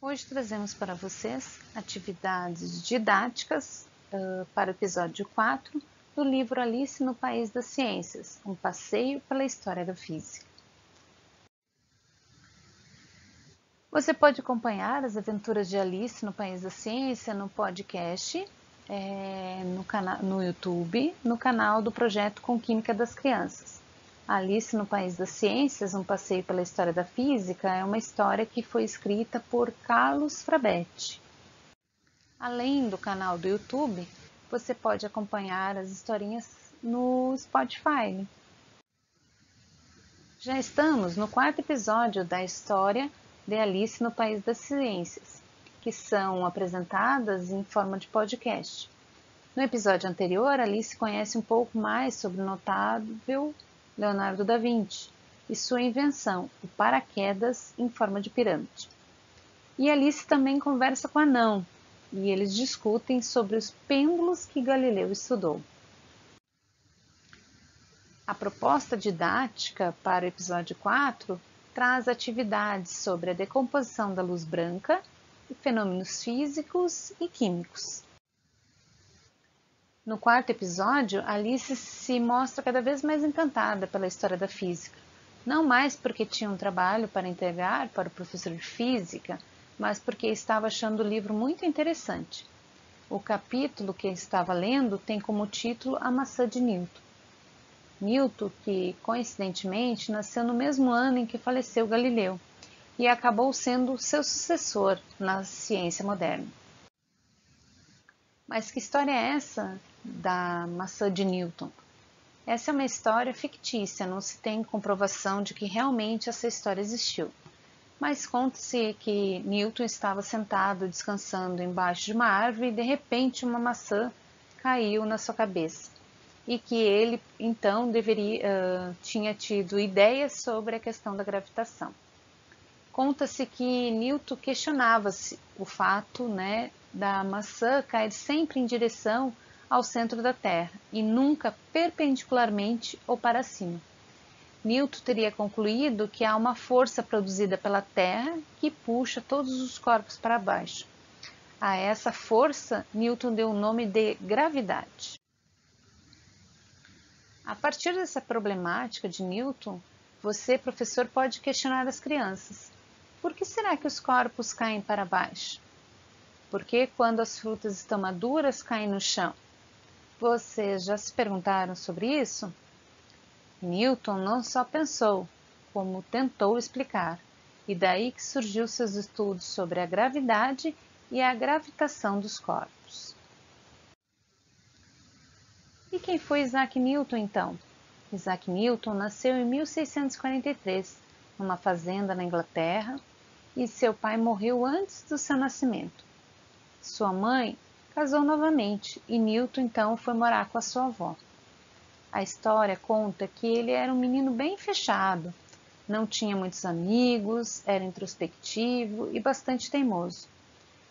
Hoje trazemos para vocês atividades didáticas para o episódio 4 do livro Alice no País das Ciências, um passeio pela história da física. Você pode acompanhar as aventuras de Alice no País da Ciência no podcast, no YouTube, no canal do Projeto Com Química das Crianças. Alice no País das Ciências, um passeio pela história da física, é uma história que foi escrita por Carlos Frabetti. Além do canal do YouTube, você pode acompanhar as historinhas no Spotify. Já estamos no 4º episódio da história de Alice no País das Ciências, que são apresentadas em forma de podcast. No episódio anterior, Alice conhece um pouco mais sobre o notável Leonardo da Vinci e sua invenção, o paraquedas em forma de pirâmide. E Alice também conversa com Anão, e eles discutem sobre os pêndulos que Galileu estudou. A proposta didática para o episódio 4 traz atividades sobre a decomposição da luz branca e fenômenos físicos e químicos. No 4º episódio, Alice se mostra cada vez mais encantada pela história da física, não mais porque tinha um trabalho para entregar para o professor de física, mas porque estava achando o livro muito interessante. O capítulo que estava lendo tem como título A Maçã de Newton. Newton, que coincidentemente nasceu no mesmo ano em que faleceu Galileu e acabou sendo seu sucessor na ciência moderna. Mas que história é essa da maçã de Newton? Essa é uma história fictícia, não se tem comprovação de que realmente essa história existiu. Mas conta-se que Newton estava sentado descansando embaixo de uma árvore e de repente uma maçã caiu na sua cabeça. E que ele então tinha tido ideias sobre a questão da gravitação. Conta-se que Newton questionava-se o fato, da maçã cair sempre em direção ao centro da Terra e nunca perpendicularmente ou para cima. Newton teria concluído que há uma força produzida pela Terra que puxa todos os corpos para baixo. A essa força, Newton deu o nome de gravidade. A partir dessa problemática de Newton, você, professor, pode questionar as crianças. Por que será que os corpos caem para baixo? Por que quando as frutas estão maduras caem no chão? Vocês já se perguntaram sobre isso? Newton não só pensou, como tentou explicar, e daí que surgiu seus estudos sobre a gravidade e a gravitação dos corpos. E quem foi Isaac Newton, então? Isaac Newton nasceu em 1643, numa fazenda na Inglaterra, e seu pai morreu antes do seu nascimento. Sua mãe casou novamente e Newton então foi morar com a sua avó. A história conta que ele era um menino bem fechado, não tinha muitos amigos, era introspectivo e bastante teimoso.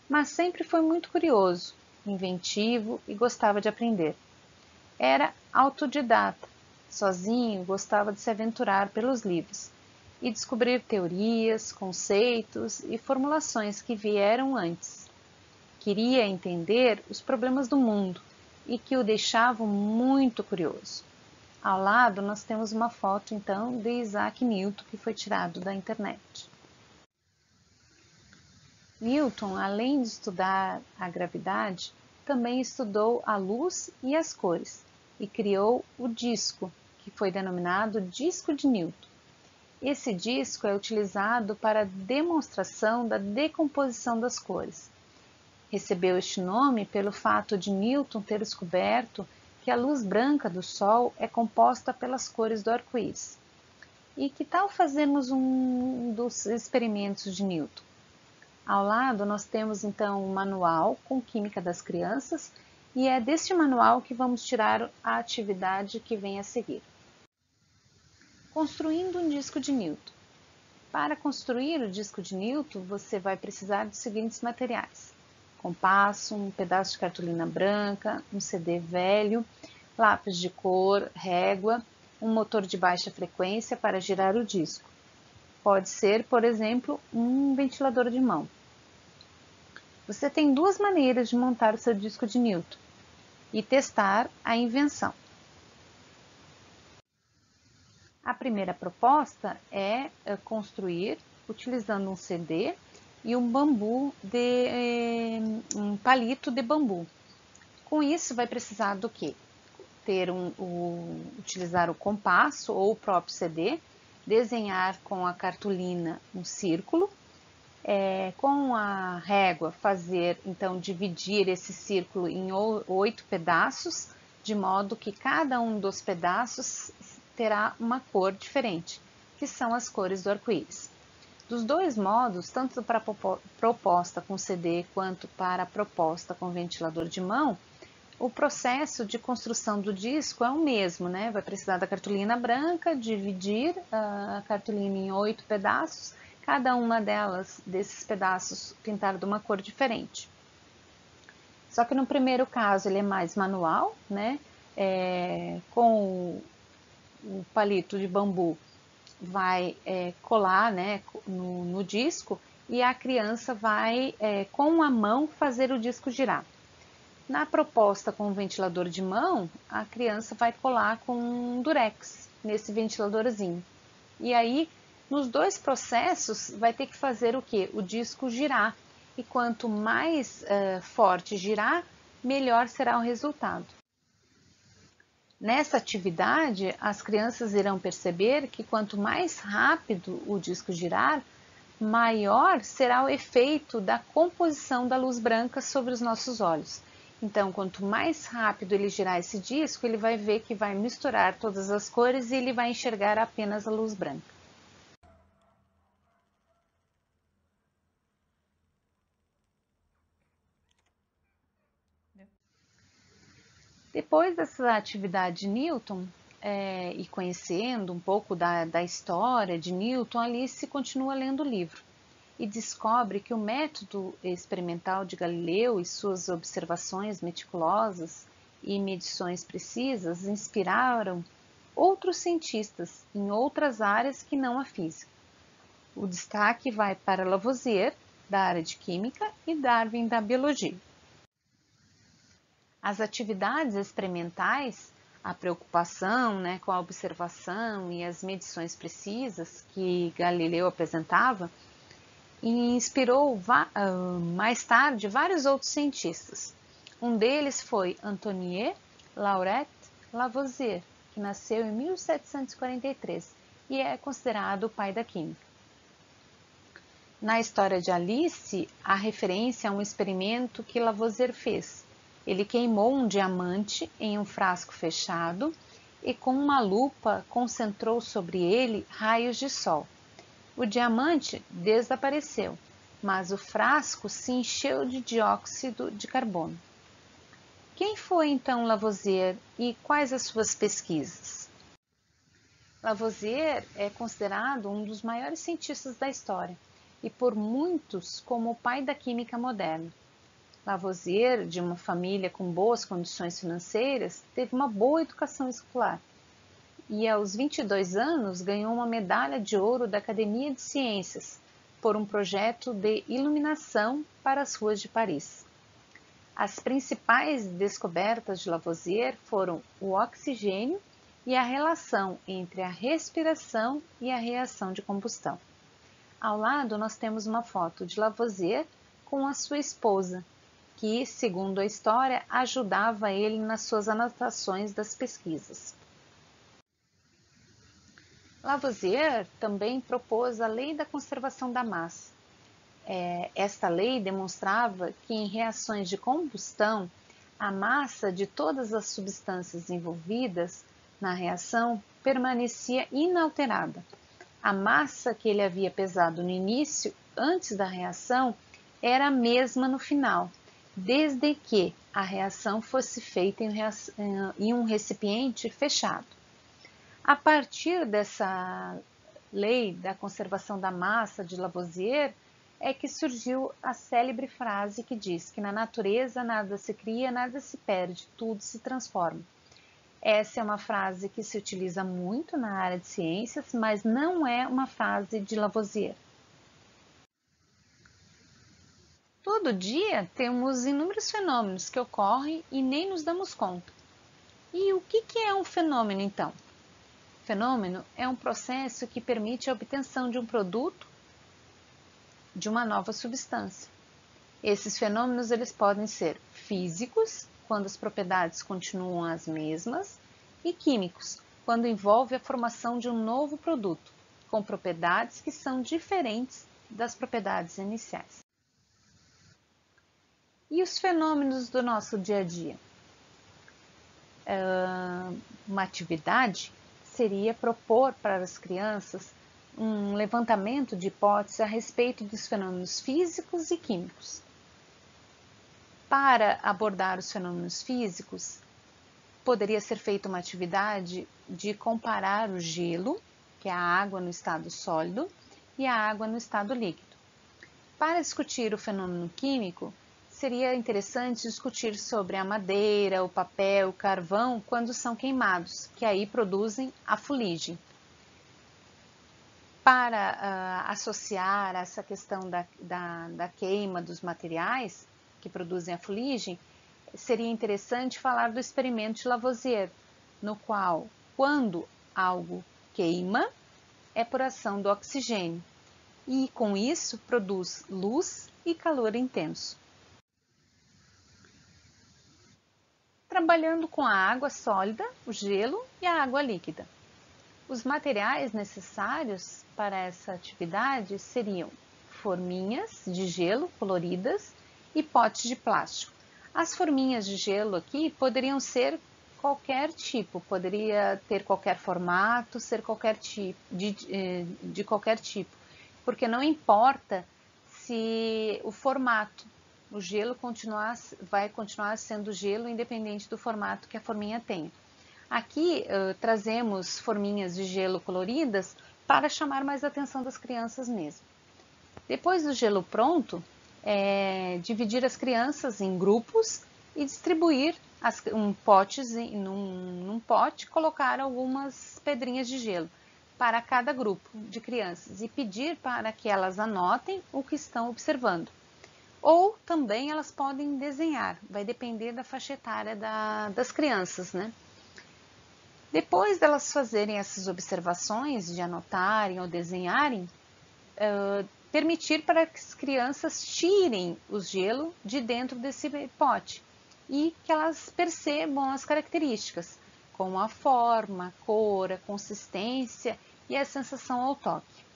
Mas sempre foi muito curioso, inventivo e gostava de aprender. Era autodidata, sozinho gostava de se aventurar pelos livros e descobrir teorias, conceitos e formulações que vieram antes. Queria entender os problemas do mundo e que o deixavam muito curioso. Ao lado nós temos uma foto então de Isaac Newton que foi tirado da internet. Newton, além de estudar a gravidade, também estudou a luz e as cores e criou o disco, que foi denominado disco de Newton. Esse disco é utilizado para a demonstração da decomposição das cores. Recebeu este nome pelo fato de Newton ter descoberto que a luz branca do Sol é composta pelas cores do arco-íris. E que tal fazermos um dos experimentos de Newton? Ao lado nós temos então um manual com química das crianças e é deste manual que vamos tirar a atividade que vem a seguir. Construindo um disco de Newton. Para construir o disco de Newton, você vai precisar dos seguintes materiais: compasso, um pedaço de cartolina branca, um CD velho, lápis de cor, régua, um motor de baixa frequência para girar o disco. Pode ser, por exemplo, um ventilador de mão. Você tem duas maneiras de montar o seu disco de Newton e testar a invenção. A primeira proposta é construir utilizando um CD e um palito de bambu. Com isso, vai precisar do quê? Utilizar o compasso ou o próprio CD, desenhar com a cartolina um círculo, com a régua dividir esse círculo em 8 pedaços, de modo que cada um dos pedaços terá uma cor diferente, que são as cores do arco-íris. Dos dois modos, tanto para a proposta com CD quanto para a proposta com ventilador de mão, o processo de construção do disco é o mesmo, né? Vai precisar da cartolina branca, dividir a cartolina em 8 pedaços, cada uma desses pedaços pintar de uma cor diferente. Só que no primeiro caso ele é mais manual, né? Com o palito de bambu vai colar, né, no disco, e a criança vai com a mão fazer o disco girar. Na proposta com o ventilador de mão, a criança vai colar com um durex nesse ventiladorzinho. E aí, nos dois processos, vai ter que fazer o quê? O disco girar. E quanto mais forte girar, melhor será o resultado. Nessa atividade, as crianças irão perceber que quanto mais rápido o disco girar, maior será o efeito da composição da luz branca sobre os nossos olhos. Então, quanto mais rápido ele girar esse disco, ele vai ver que vai misturar todas as cores e ele vai enxergar apenas a luz branca. Depois dessa atividade de Newton, e conhecendo um pouco da história de Newton, Alice continua lendo o livro e descobre que o método experimental de Galileu e suas observações meticulosas e medições precisas inspiraram outros cientistas em outras áreas que não a física. O destaque vai para Lavoisier, da área de química, e Darwin, da biologia. As atividades experimentais, a preocupação, né, com a observação e as medições precisas que Galileu apresentava, inspirou mais tarde vários outros cientistas. Um deles foi Antoine Laurent Lavoisier, que nasceu em 1743 e é considerado o pai da química. Na história de Alice, há referência a um experimento que Lavoisier fez. Ele queimou um diamante em um frasco fechado e com uma lupa concentrou sobre ele raios de sol. O diamante desapareceu, mas o frasco se encheu de dióxido de carbono. Quem foi então Lavoisier e quais as suas pesquisas? Lavoisier é considerado um dos maiores cientistas da história e por muitos como o pai da química moderna. Lavoisier, de uma família com boas condições financeiras, teve uma boa educação escolar e aos 22 anos ganhou uma medalha de ouro da Academia de Ciências por um projeto de iluminação para as ruas de Paris. As principais descobertas de Lavoisier foram o oxigênio e a relação entre a respiração e a reação de combustão. Ao lado nós temos uma foto de Lavoisier com a sua esposa, que, segundo a história, ajudava ele nas suas anotações das pesquisas. Lavoisier também propôs a lei da conservação da massa. Esta lei demonstrava que em reações de combustão, a massa de todas as substâncias envolvidas na reação permanecia inalterada. A massa que ele havia pesado no início, antes da reação, era a mesma no final, desde que a reação fosse feita em um recipiente fechado. A partir dessa lei da conservação da massa de Lavoisier, é que surgiu a célebre frase que diz que na natureza nada se cria, nada se perde, tudo se transforma. Essa é uma frase que se utiliza muito na área de ciências, mas não é uma frase de Lavoisier. Todo dia temos inúmeros fenômenos que ocorrem e nem nos damos conta. E o que é um fenômeno, então? Fenômeno é um processo que permite a obtenção de um produto, de uma nova substância. Esses fenômenos eles podem ser físicos, quando as propriedades continuam as mesmas, e químicos, quando envolve a formação de um novo produto, com propriedades que são diferentes das propriedades iniciais. E os fenômenos do nosso dia a dia? Uma atividade seria propor para as crianças um levantamento de hipóteses a respeito dos fenômenos físicos e químicos. Para abordar os fenômenos físicos, poderia ser feita uma atividade de comparar o gelo, que é a água no estado sólido, e a água no estado líquido. Para discutir o fenômeno químico, seria interessante discutir sobre a madeira, o papel, o carvão, quando são queimados, que aí produzem a fuligem. Para associar essa questão da queima dos materiais que produzem a fuligem, seria interessante falar do experimento de Lavoisier, no qual, quando algo queima, é por ação do oxigênio, e com isso produz luz e calor intenso. Trabalhando com a água sólida, o gelo e a água líquida. Os materiais necessários para essa atividade seriam forminhas de gelo coloridas e potes de plástico. As forminhas de gelo aqui poderiam ser qualquer tipo, poderia ter qualquer formato, ser qualquer tipo, de qualquer tipo, porque não importa se o formato, o gelo vai continuar sendo gelo independente do formato que a forminha tenha. Aqui trazemos forminhas de gelo coloridas para chamar mais a atenção das crianças mesmo. Depois do gelo pronto, dividir as crianças em grupos e distribuir potes num pote, colocar algumas pedrinhas de gelo para cada grupo de crianças e pedir para que elas anotem o que estão observando. Ou também elas podem desenhar, vai depender da faixa etária das crianças, né? Depois delas fazerem essas observações, de anotarem ou desenharem, permitir para que as crianças tirem o gelo de dentro desse pote e que elas percebam as características, como a forma, a cor, a consistência e a sensação ao toque.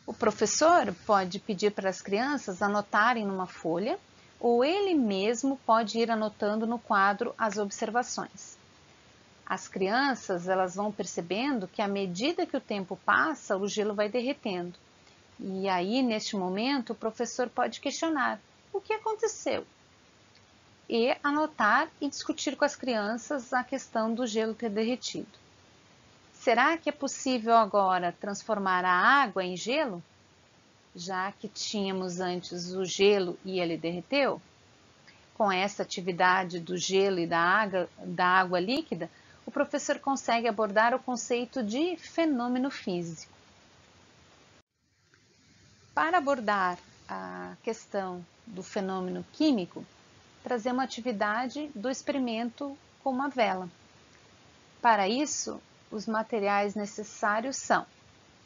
O professor pode pedir para as crianças anotarem numa folha ou ele mesmo pode ir anotando no quadro as observações. As crianças elas vão percebendo que à medida que o tempo passa, o gelo vai derretendo. E aí, neste momento, o professor pode questionar o que aconteceu e anotar e discutir com as crianças a questão do gelo ter derretido. Será que é possível agora transformar a água em gelo? Já que tínhamos antes o gelo e ele derreteu? Com essa atividade do gelo e da água líquida, o professor consegue abordar o conceito de fenômeno físico. Para abordar a questão do fenômeno químico, trazer uma atividade do experimento com uma vela. Para isso, os materiais necessários são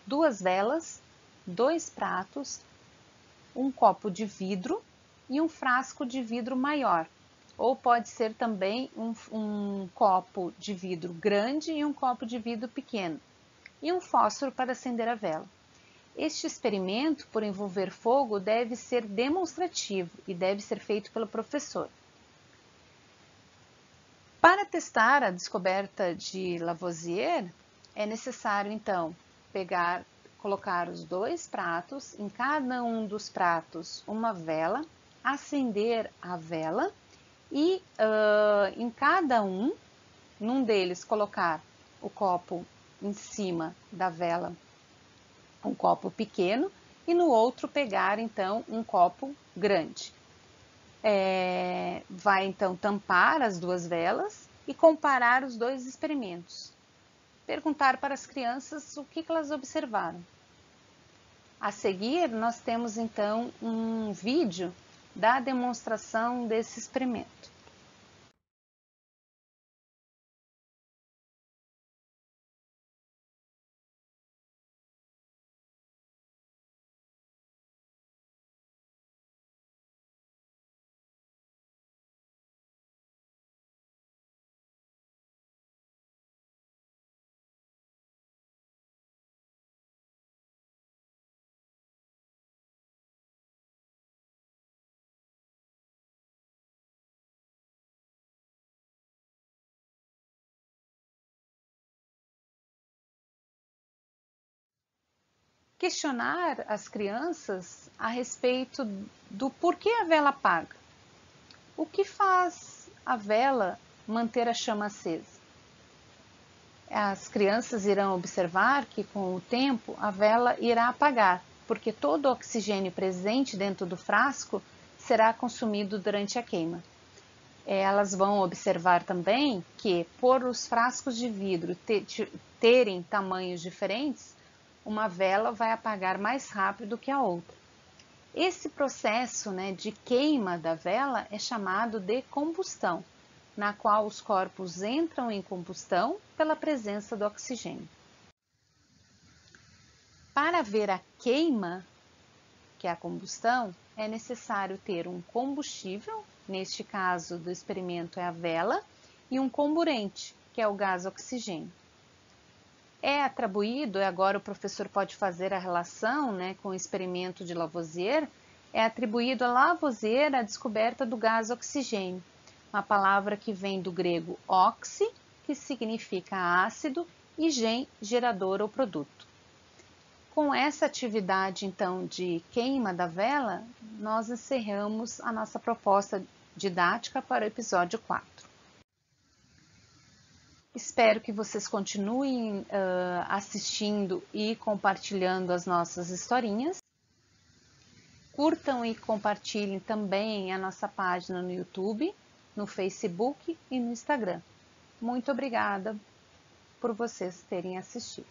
2 velas, 2 pratos, um copo de vidro e um frasco de vidro maior. Ou pode ser também um copo de vidro grande e um copo de vidro pequeno. E um fósforo para acender a vela. Este experimento, por envolver fogo, deve ser demonstrativo e deve ser feito pelo professor. Para testar a descoberta de Lavoisier, é necessário, então, colocar os 2 pratos, em cada um dos pratos uma vela, acender a vela e em cada num deles colocar o copo em cima da vela, um copo pequeno, e no outro pegar então um copo grande. Vai então tampar as duas velas e comparar os dois experimentos. Perguntar para as crianças o que elas observaram. A seguir, nós temos então um vídeo da demonstração desse experimento. Questionar as crianças a respeito do porquê a vela apaga. O que faz a vela manter a chama acesa? As crianças irão observar que com o tempo a vela irá apagar, porque todo o oxigênio presente dentro do frasco será consumido durante a queima. Elas vão observar também que, por os frascos de vidro terem tamanhos diferentes, uma vela vai apagar mais rápido que a outra. Esse processo de queima da vela é chamado de combustão, na qual os corpos entram em combustão pela presença do oxigênio. Para ver a queima, que é a combustão, é necessário ter um combustível, neste caso do experimento é a vela, e um comburente, que é o gás oxigênio. É atribuído, e agora o professor pode fazer a relação com o experimento de Lavoisier, é atribuído a Lavoisier a descoberta do gás oxigênio, uma palavra que vem do grego oxi, que significa ácido, e gen, gerador ou produto. Com essa atividade, então, de queima da vela, nós encerramos a nossa proposta didática para o episódio 4. Espero que vocês continuem assistindo e compartilhando as nossas historinhas. Curtam e compartilhem também a nossa página no YouTube, no Facebook e no Instagram. Muito obrigada por vocês terem assistido.